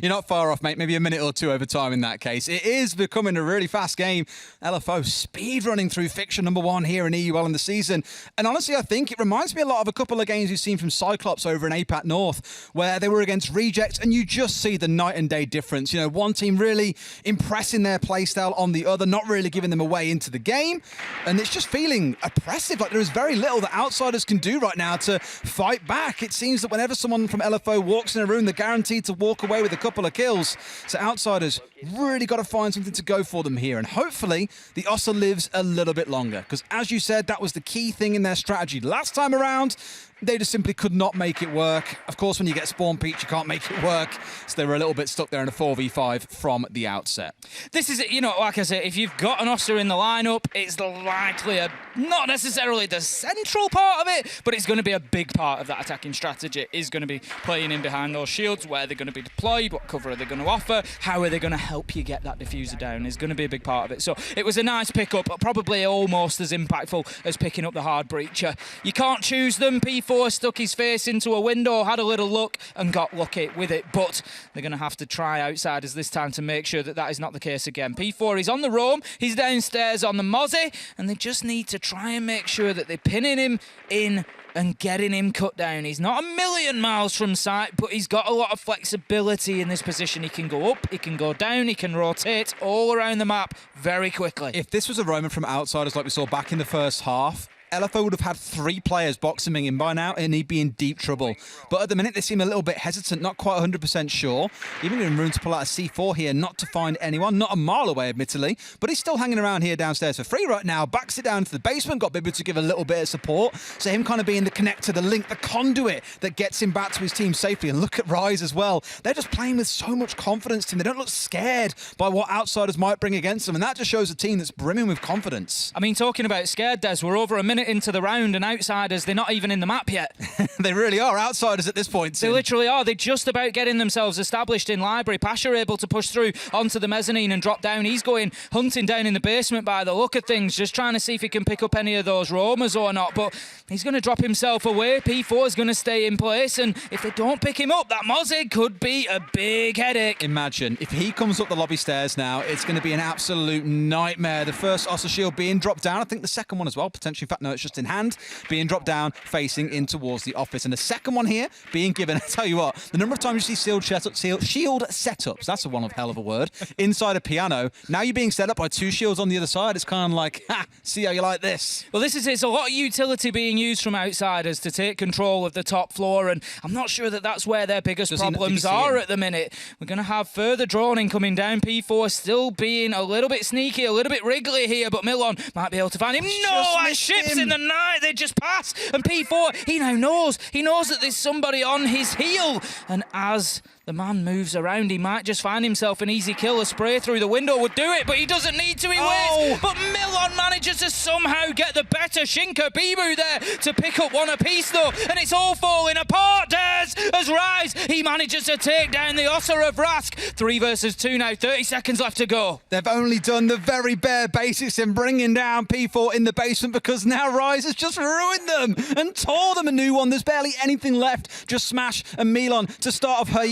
You're not far off, mate. Maybe a minute or 2 over time in that case. It is becoming a really fast game. LFO speed running through Fiction #1 here in EUL in the season. And honestly, I think it reminds me a lot of a couple of games you've seen from Cyclops over in APAC North, where they were against Rejects, and you just see the night and day difference. One team really impressing their playstyle on the other, not really giving them away into the game. And it's just feeling oppressive. Like there is very little that outsiders can do right now to fight back. It seems that whenever someone from LFO walks in a room, they're guaranteed to walk away with a couple of kills. So outsiders really got to find something to go for them here. And hopefully the Ossa lives a little bit longer. Because as you said, that was the key thing in their strategy last time around. They just simply could not make it work. Of course, when you get Spawn Peach, you can't make it work. So they were a little bit stuck there in a 4v5 from the outset. This is, like I said, if you've got an Ossa in the lineup, it's likely not necessarily the central part of it, but it's going to be a big part of that attacking strategy. It is going to be playing in behind those shields, where they're going to be deployed, what cover are they going to offer, how are they going to help you get that diffuser down is going to be a big part of it. So it was a nice pickup, but probably almost as impactful as picking up the hard breacher. You can't choose them. P4 stuck his face into a window, had a little look and got lucky with it, but they're going to have to try outsiders this time to make sure that that is not the case again. P4 is on the roam, he's downstairs on the Mozzie, and they just need to try and make sure that they're pinning him in and getting him cut down. He's not a million miles from sight, but he's got a lot of flexibility in this position. He can go up, he can go down, he can rotate all around the map very quickly. If this was a Roman from outsiders like we saw back in the first half, LFO would have had 3 players boxing him by now, and he'd be in deep trouble. But at the minute, they seem a little bit hesitant, not quite 100% sure. Even in room to pull out a C4 here, not to find anyone, not a mile away, admittedly. But he's still hanging around here downstairs for free right now. Backs it down to the basement, got Bibu to give a little bit of support. So him kind of being the connector, the link, the conduit that gets him back to his team safely. And look at Rise as well. They're just playing with so much confidence, Tim. They don't look scared by what outsiders might bring against them. And that just shows a team that's brimming with confidence. I mean, talking about scared, Des, we're over a minute into the round and outsiders, they're not even in the map yet. They really are outsiders at this point, Tim. They literally are. They're just about getting themselves established in Library. Pasha able to push through onto the mezzanine and drop down. He's going hunting down in the basement by the look of things, just trying to see if he can pick up any of those roamers or not. But he's going to drop himself away. P4 is going to stay in place. And if they don't pick him up, that Mozzie could be a big headache. Imagine if he comes up the lobby stairs now, it's going to be an absolute nightmare. The first Ossa shield being dropped down. I think the second one as well, potentially. In fact, no, it's just in hand, being dropped down, facing in towards the office. And the second one here being given, I tell you what, the number of times you see shield setups, that's a one of hell of a word, inside a piano. Now you're being set up by 2 shields on the other side. It's kind of like, ha, see how you like this. Well, this is it's a lot of utility being used from outsiders to take control of the top floor, and I'm not sure that that's where their biggest problems are at the minute. We're going to have further droning coming down. P4 still being a little bit sneaky, a little bit wriggly here, but Milon might be able to find him. No, that ship's in the night. They just pass, and P4, he now knows. He knows that there's somebody on his heel, and as the man moves around, he might just find himself an easy kill. A spray through the window would do it, but he doesn't need to. He waits. But Milon manages to somehow get the better Shinka. Bibu there to pick up one apiece, though, and it's all falling apart. Des as Rise, he manages to take down the Ossa of Rask. 3 versus 2 now, 30 seconds left to go. They've only done the very bare basics in bringing down P4 in the basement, because now Rise has just ruined them and tore them a new one. There's barely anything left. Just Smash and Milon to start off her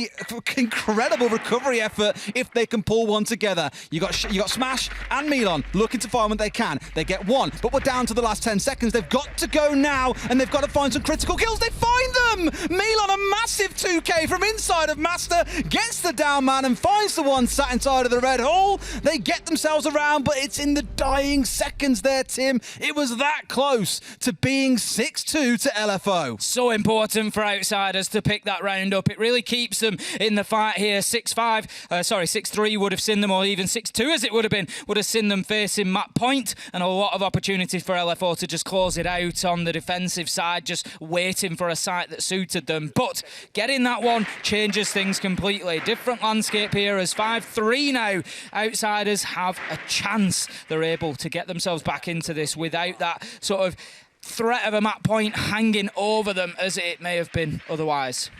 incredible recovery effort if they can pull one together. You got Smash and Milon looking to find what they can. They get one, but we're down to the last 10 seconds. They've got to go now, and they've got to find some critical kills. They find them! Milon, a massive 2K from inside of Master, gets the down man and finds the one sat inside of the red hole. They get themselves around, but it's in the dying seconds there, Tim. It was that close to being 6-2 to LFO. So important for outsiders to pick that round up. It really keeps them in the fight here. 6-3 would have seen them, or even 6-2 as it would have been, would have seen them facing map point, and a lot of opportunities for LFO to just close it out on the defensive side, just waiting for a site that suited them. But getting that one changes things completely. Different landscape here as 5-3 now. Outsiders have a chance. They're able to get themselves back into this without that sort of threat of a map point hanging over them as it may have been otherwise.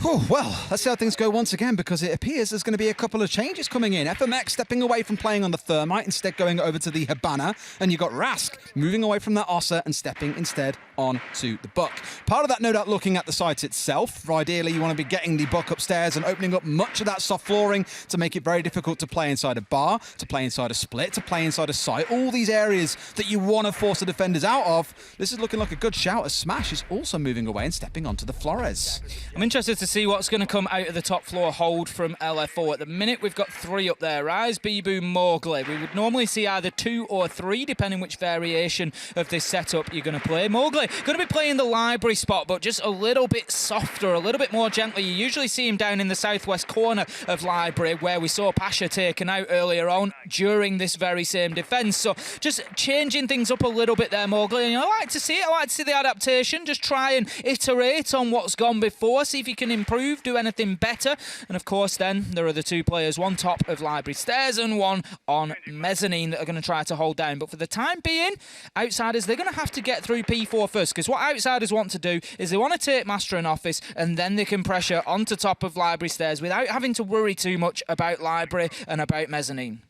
Oh, well, let's see how things go once again, because it appears there's going to be a couple of changes coming in. FMX stepping away from playing on the Thermite, instead going over to the Habana, and you've got Rask moving away from that Ossa and stepping instead on to the Buck. Part of that, no doubt, looking at the site itself. Ideally, you want to be getting the Buck upstairs and opening up much of that soft flooring to make it very difficult to play inside a bar, to play inside a split, to play inside a site. All these areas that you want to force the defenders out of. This is looking like a good shout, as Smash is also moving away and stepping onto the Flores. I'm interested to see what's going to come out of the top floor hold from LFO. At the minute, we've got 3 up there. Rise, Bibu, Mowgli. We would normally see either 2 or 3, depending which variation of this setup you're going to play. Mowgli going to be playing the library spot, but just a little bit softer, a little bit more gently. You usually see him down in the southwest corner of library, where we saw Pasha taken out earlier on during this very same defence. So just changing things up a little bit there, Mowgli. And I like to see it. I like to see the adaptation. Just try and iterate on what's gone before, see if you can improve, do anything better. And of course then there are the 2 players, one top of library stairs and one on mezzanine, that are going to try to hold down. But for the time being, outsiders, they're going to have to get through P4 first, because what outsiders want to do is they want to take Master and Office, and then they can pressure onto top of library stairs without having to worry too much about library and about mezzanine.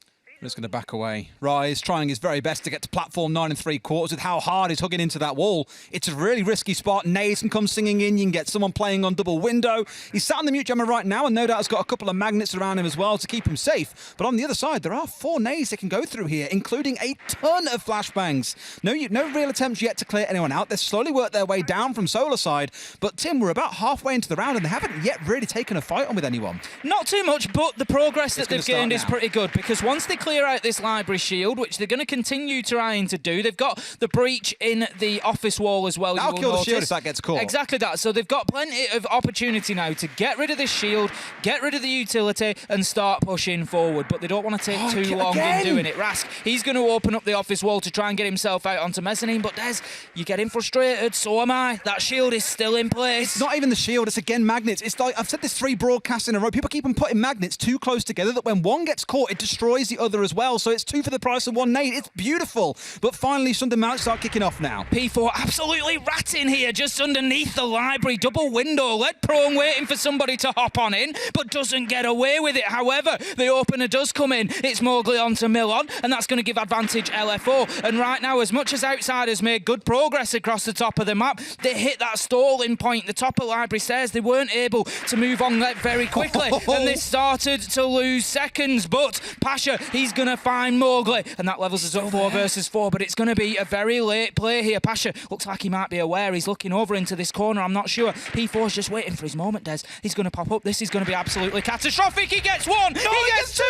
Just going to back away. Rise trying his very best to get to platform 9 3/4 with how hard he's hugging into that wall. It's a really risky spot. Nades can come singing in. You can get someone playing on double window. He's sat on the mute jammer right now, and no doubt has got a couple of magnets around him as well to keep him safe. But on the other side, there are 4 nades that can go through here, including a ton of flashbangs. No real attempts yet to clear anyone out. They've slowly worked their way down from Solar side. But Tim, we're about halfway into the round, and they haven't yet really taken a fight on with anyone. Not too much, but the progress that they've gained is pretty good, because once they clear clear out this library shield, which they're going to continue trying to do. They've got the breach in the office wall as well. That'll kill the shield if that gets caught. Exactly that. So they've got plenty of opportunity now to get rid of this shield, get rid of the utility, and start pushing forward. But they don't want to take too long in doing it. Rask, he's going to open up the office wall to try and get himself out onto mezzanine. But Des, you're getting frustrated. So am I. That shield is still in place. It's not even the shield. It's again magnets. It's like I've said this 3 broadcasts in a row. People keep on putting magnets too close together that when one gets caught, it destroys the other as well. So it's 2 for the price of 1 nade. It's beautiful. But finally, Sunday Mount start kicking off now. P4 absolutely ratting here just underneath the library. Double window. Led prone waiting for somebody to hop on in, but doesn't get away with it. However, the opener does come in. It's Mowgli onto Milon, and that's going to give advantage LFO. And right now, as much as Outsiders made good progress across the top of the map, they hit that stalling point. The top of library stairs, they weren't able to move on that very quickly. And they started to lose seconds. But Pasha, he's going to find Mowgli. And that levels us up 4 versus 4. But it's going to be a very late play here. Pasha looks like he might be aware. He's looking over into this corner. I'm not sure. P4's just waiting for his moment, Des. He's going to pop up. This is going to be absolutely catastrophic. He gets 1. He gets 2.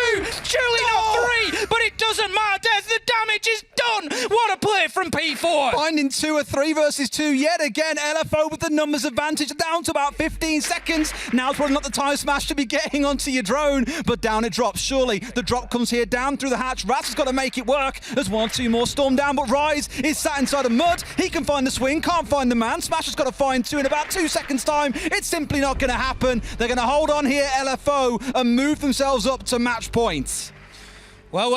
Surely not 3. But it doesn't matter, Des. The damage is done. What a play from P4. Finding 2 or 3 versus 2 yet again. LFO with the numbers advantage down to about 15 seconds. Now's probably not the time Smash to be getting onto your drone, but down it drops. Surely the drop comes here down through the hatch. Raz has got to make it work. There's 1 or 2 more storm down, but Rise is sat inside of mud. He can find the swing, can't find the man. Smash has got to find 2 in about 2 seconds time. It's simply not going to happen. They're going to hold on here, LFO, and move themselves up to match points. Well,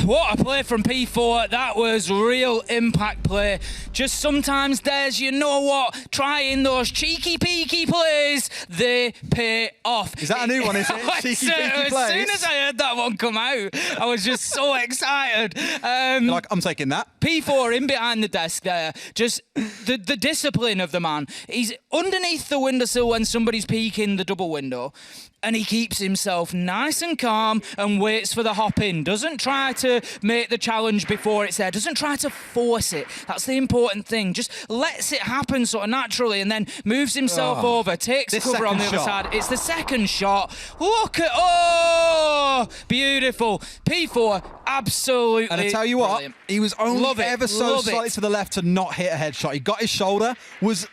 what a play from P4. That was real impact play. Just sometimes there's, you know what, trying those cheeky peeky plays, they pay off. Is that a new one, is it? Cheeky peeky plays? As soon as I heard that one come out, I was just so excited. Like, I'm taking that. P4 in behind the desk there. Just the discipline of the man. He's underneath the windowsill when somebody's peeking the double window. And he keeps himself nice and calm and waits for the hop in. Doesn't try to make the challenge before it's there. Doesn't try to force it. That's the important thing. Just lets it happen sort of naturally and then moves himself over, takes cover on the other side. It's the second shot. Look at, beautiful. P4, absolutely. And I tell you what, brilliant. he was only ever so slightly to the left to not hit a headshot. He got his shoulder, was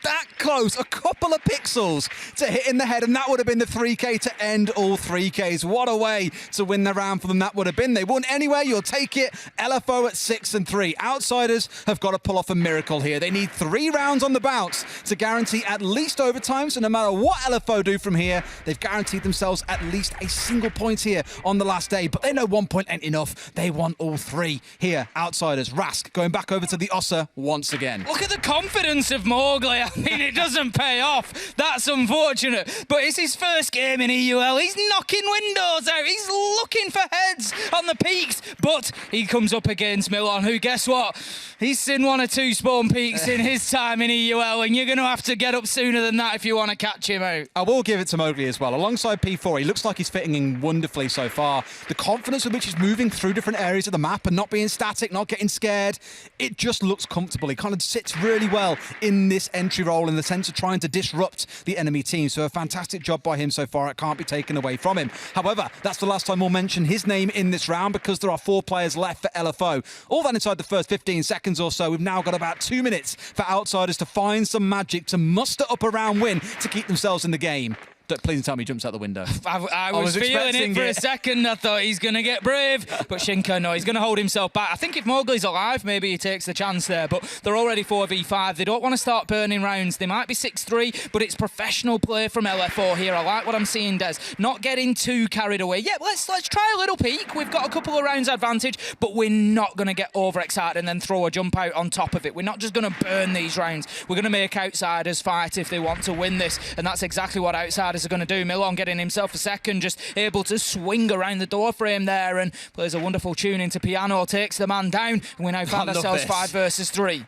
that close, a couple of pixels to hit in the head, and that would have been the 3K to end all 3Ks. What a way to win the round for them that would have been. They won anyway, you'll take it. LFO at 6 and 3. Outsiders have got to pull off a miracle here. They need 3 rounds on the bounce to guarantee at least overtime, so no matter what LFO do from here, they've guaranteed themselves at least a single point here on the last day, but they know 1 point ain't enough. They want all 3 here. Outsiders, Rask going back over to the Ossa once again. Look at the confidence of Mowgli. I mean, it doesn't pay off. That's unfortunate. But it's his first game in EUL. He's knocking windows out. He's looking for heads on the peaks. But he comes up against Milon, who, guess what? He's seen 1 or 2 spawn peaks in his time in EUL, and you're going to have to get up sooner than that if you want to catch him out. I will give it to Mowgli as well. Alongside P4, he looks like he's fitting in wonderfully so far. The confidence with which he's moving through different areas of the map and not being static, not getting scared, it just looks comfortable. He kind of sits really well in this entry role in the sense of trying to disrupt the enemy team. So a fantastic job by him so far. It can't be taken away from him. However, that's the last time we'll mention his name in this round because there are 4 players left for LFO. All that inside the first 15 seconds or so. We've now got about 2 minutes for Outsiders to find some magic to muster up a round win to keep themselves in the game. Please tell me he jumps out the window. I was feeling it for a second. I thought he's going to get brave. But Shinka, no, he's going to hold himself back. I think if Mowgli's alive, maybe he takes the chance there. But they're already 4v5. They don't want to start burning rounds. They might be 6-3, but it's professional play from LFO here. I like what I'm seeing, Des. Not getting too carried away. Yeah, let's try a little peek. We've got a couple of rounds advantage, but we're not going to get overexcited and then throw a jump out on top of it. We're not just going to burn these rounds. We're going to make Outsiders fight if they want to win this. And that's exactly what Outsiders are going to do. Milon getting himself a second, just able to swing around the door frame there and plays a wonderful tune into piano, takes the man down, and we now find ourselves 5 versus 3.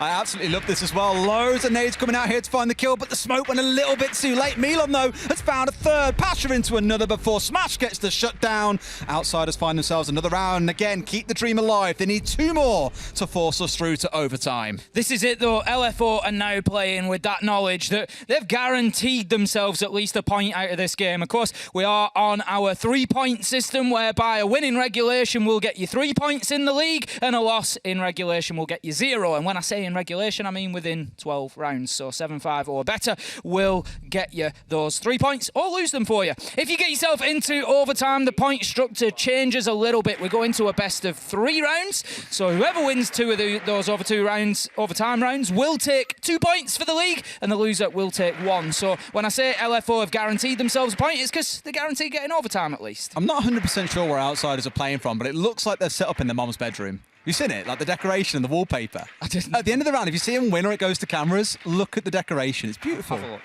I absolutely love this as well. Loads of nades coming out here to find the kill, but the smoke went a little bit too late. Milon, though, has found a third. Pasha into another before Smash gets the shutdown. Outsiders find themselves another round, and again, keep the dream alive. They need 2 more to force us through to overtime. This is it, though. LFO are now playing with that knowledge that they've guaranteed themselves at least least a point out of this game. Of course, we are on our 3-point system, whereby a win in regulation will get you 3 points in the league, and a loss in regulation will get you 0. And when I say in regulation, I mean within 12 rounds. So 7-5 or better will get you those 3 points, or lose them for you. If you get yourself into overtime, the point structure changes a little bit. We go into a best of 3 rounds. So whoever wins 2 of those overtime rounds will take 2 points for the league, and the loser will take 1. So when I say LFO have guaranteed themselves a point, it's because they're guaranteed getting overtime at least. I'm not 100% sure where Outsiders are playing from, but it looks like they're set up in their mom's bedroom. You've seen it, like the decoration and the wallpaper. I didn't. At the end of the round, if you see them win or it goes to cameras, look at the decoration. It's beautiful. Have a look.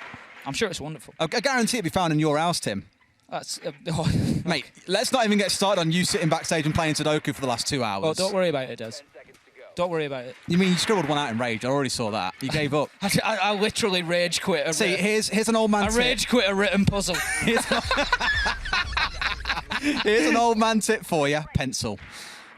I'm sure it's wonderful. I guarantee it'll be found in your house, Tim. That's Mate, let's not even get started on you sitting backstage and playing Sudoku for the last 2 hours. Oh, don't worry about it, Des. Don't worry about it. You mean you scribbled one out in rage? I already saw that. You gave up. I literally rage quit. See, here's an old man I tip. rage quit a written puzzle. Here's an old man tip for you. Pencil.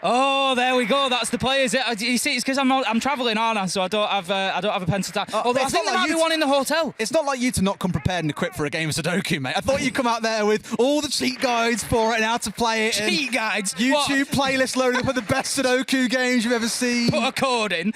Oh, there we go. That's the players. You see, it's because I'm travelling, aren't I? So I don't have a pencil tag. Although I think there might be one in the hotel. It's not like you to not come prepared and equipped for a game of Sudoku, mate. I thought you'd come out there with all the cheat guides for it and how to play it. Cheat guides? YouTube playlist loaded up with the best Sudoku games you've ever seen. Put a code in.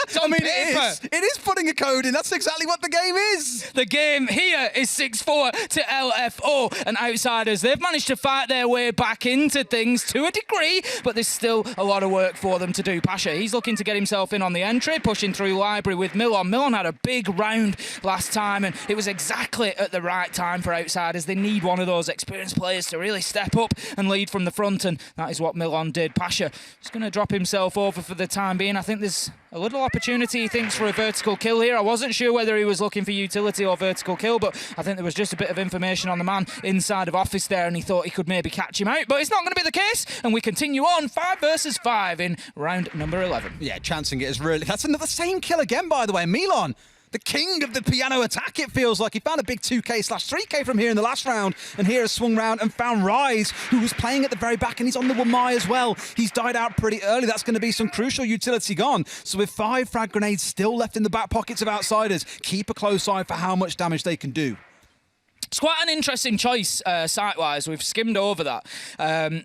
It's on paper. It is putting a code in. That's exactly what the game is. The game here is 6-4 to LFO, and Outsiders, they've managed to fight their way back into things to a degree, but there's still a lot of work for them to do. Pasha, he's looking to get himself in on the entry, pushing through Library with Milon. Milon had a big round last time, and it was exactly at the right time for Outsiders. They need one of those experienced players to really step up and lead from the front, and that is what Milon did. Pasha is going to drop himself over for the time being. I think there's a little opportunity, he thinks, for a vertical kill here. I wasn't sure whether he was looking for utility or vertical kill, but I think there was just a bit of information on the man inside of office there, and he thought he could maybe catch him out. But it's not going to be the case, and we continue on 5 versus 5 in round number 11. Yeah, chancing it is really... That's another same kill again, by the way. Milon, the king of the piano attack, it feels like. He found a big 2K/3K from here in the last round, and here has swung round and found Rise, who was playing at the very back, and he's on the Wamai as well. He's died out pretty early. That's going to be some crucial utility gone. So with 5 frag grenades still left in the back pockets of Outsiders, keep a close eye for how much damage they can do. It's quite an interesting choice, site-wise. We've skimmed over that.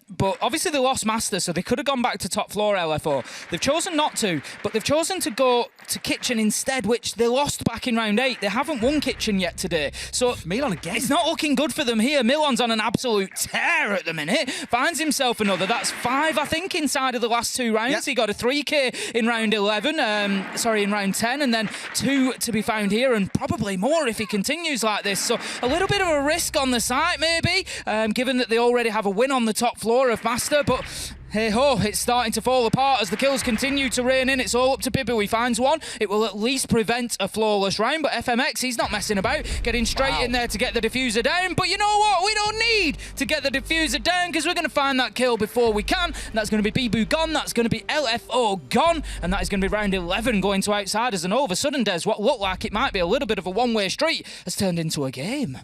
But obviously they lost Master, so they could have gone back to top floor LFO. They've chosen not to, but they've chosen to go to Kitchen instead, which they lost back in round 8. They haven't won Kitchen yet today. So Milon again. It's not looking good for them here. Milon's on an absolute tear at the minute. Finds himself another. That's 5, I think, inside of the last 2 rounds. Yep. He got a 3K in round 11, in round 10, and then 2 to be found here, and probably more if he continues like this. So a little bit of a risk on the site, maybe, given that they already have a win on the top floor of Master, but hey ho, it's starting to fall apart as the kills continue to rain in. It's all up to Bibu. He finds one. It will at least prevent a flawless round, but FMX, he's not messing about, getting straight in there to get the diffuser down. But you know what? We don't need to get the diffuser down, because we're going to find that kill before we can. And that's going to be Bibu gone. That's going to be LFO gone. And that is going to be round 11 going to Outsiders. And all of a sudden, Des, what looked like it might be a little bit of a one-way street has turned into a game.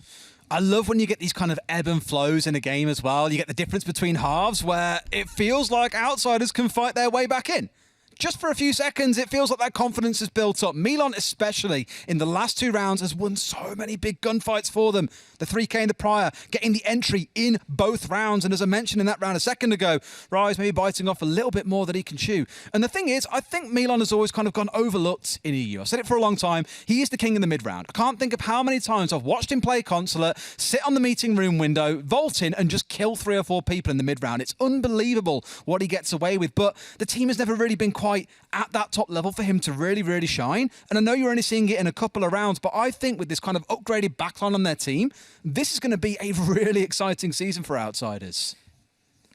I love when you get these kind of ebb and flows in a game as well. You get the difference between halves where it feels like Outsiders can fight their way back in. Just for a few seconds, it feels like that confidence is built up. Milon, especially in the last 2 rounds, has won so many big gunfights for them. The 3K in the prior, getting the entry in both rounds. And as I mentioned in that round a second ago, Rise maybe biting off a little bit more than he can chew. And the thing is, I think Milon has always kind of gone overlooked in EU. I've said it for a long time. He is the king in the mid-round. I can't think of how many times I've watched him play Consulate, sit on the meeting room window, vault in, and just kill 3 or 4 people in the mid-round. It's unbelievable what he gets away with. But the team has never really been quite at that top level for him to really, really shine. And I know you're only seeing it in a couple of rounds, but I think with this kind of upgraded backline on their team, this is going to be a really exciting season for Outsiders.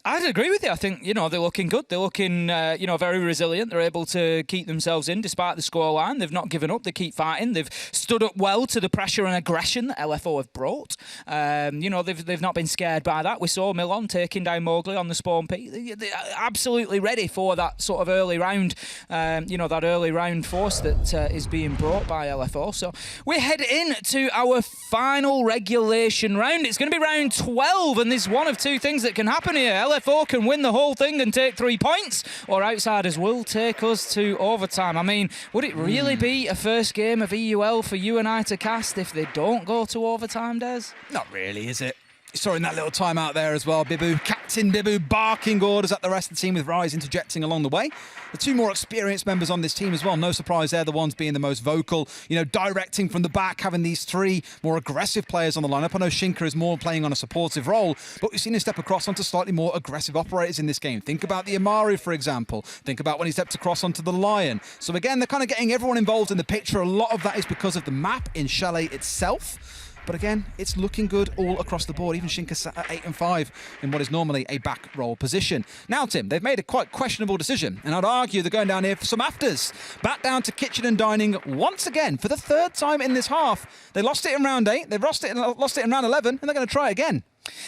I'd agree with you. I think, they're looking good. They're looking, very resilient. They're able to keep themselves in despite the scoreline. They've not given up. They keep fighting. They've stood up well to the pressure and aggression that LFO have brought. They've not been scared by that. We saw Milon taking down Mowgli on the spawn peak. They're absolutely ready for that sort of early round, that early round force that is being brought by LFO. So we head into our final regulation round. It's going to be round 12, and there's one of 2 things that can happen here. LFO can win the whole thing and take 3 points, or Outsiders will take us to overtime. I mean, would it really be a first game of EUL for you and I to cast if they don't go to overtime, Des? Not really, is it? You saw in that little timeout there as well, Bibu, Captain Bibu barking orders at the rest of the team with Rise interjecting along the way. The two more experienced members on this team as well, no surprise they're the ones being the most vocal, directing from the back, having these three more aggressive players on the lineup. I know Shinka is more playing on a supportive role, but we've seen him step across onto slightly more aggressive operators in this game. Think about the Amaru, for example. Think about when he stepped across onto the Lion. So again, they're kind of getting everyone involved in the picture. A lot of that is because of the map in Chalet itself. But again, it's looking good all across the board. Even Shinka sat at 8 and 5 in what is normally a back roll position. Now, Tim, they've made a quite questionable decision, and I'd argue they're going down here for some afters. Back down to kitchen and dining once again for the third time in this half. They lost it in round 8, they've lost it in round 11, and they're going to try again.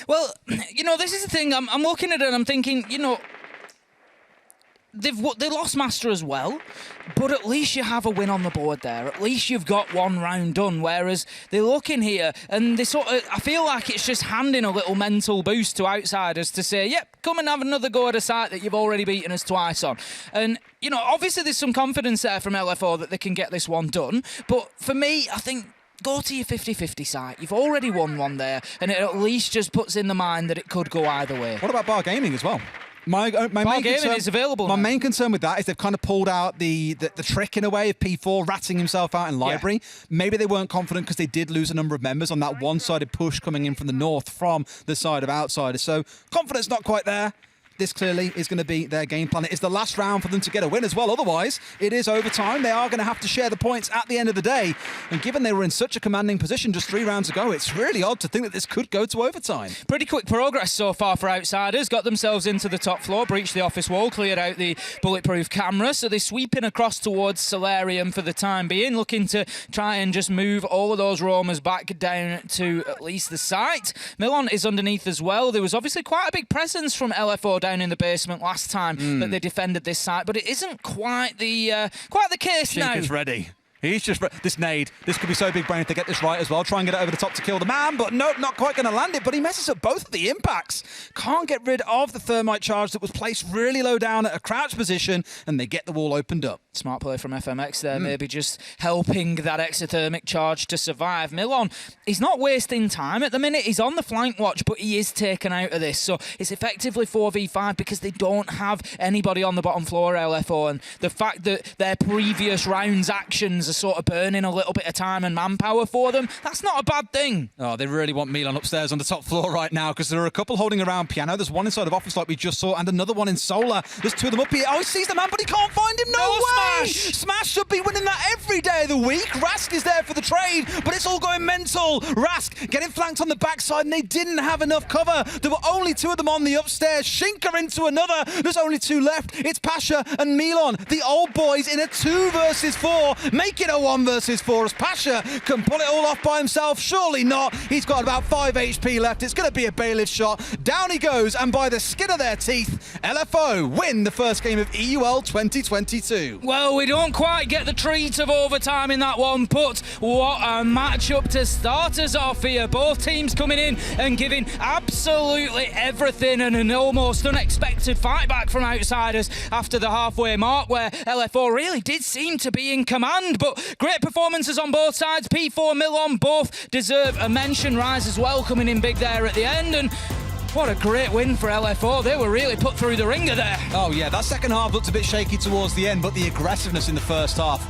Well, this is the thing. I'm looking at it and I'm thinking, they lost Master as well, but at least you have a win on the board there. At least you've got one round done, whereas they look in here and they I feel like it's just handing a little mental boost to Outsiders to say, yep, come and have another go at a site that you've already beaten us twice on. And, obviously there's some confidence there from LFO that they can get this one done, but for me, I think go to your 50-50 site. You've already won one there, and it at least just puts in the mind that it could go either way. What about Bar Gaming as well? My main concern is available. My main concern with that is they've kind of pulled out the trick in a way of P4 ratting himself out in library. Yeah. Maybe they weren't confident because they did lose a number of members on that one-sided push coming in from the north from the side of Outsiders. So confidence not quite there. This clearly is going to be their game plan. It is the last round for them to get a win as well. Otherwise, it is overtime. They are going to have to share the points at the end of the day. And given they were in such a commanding position just 3 rounds ago, it's really odd to think that this could go to overtime. Pretty quick progress so far for Outsiders. Got themselves into the top floor, breached the office wall, cleared out the bulletproof camera. So they're sweeping across towards Solarium for the time being, looking to try and just move all of those roamers back down to at least the site. Milon is underneath as well. There was obviously quite a big presence from LFO down in the basement last time that they defended this site, but it isn't quite the case now. Shinka's ready. He's just this nade. This could be so big brain if they get this right as well. Try and get it over the top to kill the man, but nope, not quite going to land it. But he messes up both of the impacts. Can't get rid of the thermite charge that was placed really low down at a crouch position, and they get the wall opened up. Smart play from FMX there, maybe just helping that exothermic charge to survive. Milon, he's not wasting time at the minute. He's on the flank watch, but he is taken out of this. So it's effectively 4v5 because they don't have anybody on the bottom floor, LFO, and the fact that their previous rounds' actions are sort of burning a little bit of time and manpower for them, that's not a bad thing. Oh, they really want Milan upstairs on the top floor right now because there are a couple holding around Piano. There's one inside of office like we just saw and another one in Solar. There's 2 of them up here. Oh, he sees the man, but he can't find him. No way! Smash! Smash should be winning that every day of the week. Rask is there for the trade, but it's all going mental. Rask getting flanked on the backside and they didn't have enough cover. There were only 2 of them on the upstairs. Shinka into another. There's only 2 left. It's Pasha and Milan, the old boys in a 2 versus 4. Make it a 1 versus 4 as Pasha can pull it all off by himself. Surely not. He's got about 5 HP left. It's going to be a bailiff shot. Down he goes, and by the skin of their teeth, LFO win the first game of EUL 2022. Well, we don't quite get the treat of overtime in that one, but what a matchup to start us off here. Both teams coming in and giving absolutely everything, and an almost unexpected fight back from Outsiders after the halfway mark where LFO really did seem to be in command, but great performances on both sides. P4, Milon both deserve a mention. Rise as well coming in big there at the end, and what a great win for LFO. They were really put through the ringer there. Oh, yeah, that second half looked a bit shaky towards the end, but the aggressiveness in the first half,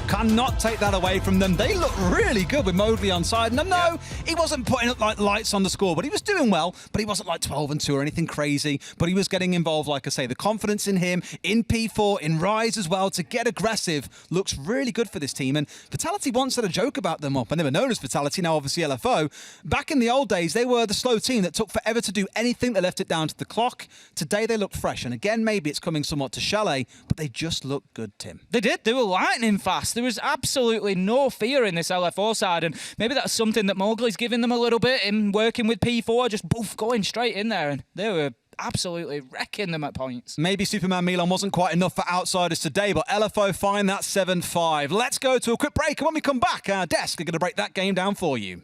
cannot take that away from them. They looked really good with Mowgli on side. No, he wasn't putting up like lights on the score, but he was doing well, but he wasn't like 12-2 or anything crazy, but he was getting involved, like I say. The confidence in him, in P4, in Rise as well, to get aggressive, looks really good for this team. And Vitality once had a joke about them up, and they were known as Vitality, now obviously LFO. Back in the old days, they were the slow team that took forever to do anything. They left it down to the clock. Today they looked fresh, and again maybe it's coming somewhat to Chalet, but they just looked good, Tim. They did. They were lightning fast. There was absolutely no fear in this LFO side, and maybe that's something that Mowgli's giving them a little bit in working with P4, just going straight in there, and they were absolutely wrecking them at points. Maybe Superman Milan wasn't quite enough for Outsiders today, but LFO find that 7-5. Let's go to a quick break, and when we come back, our desk are going to break that game down for you.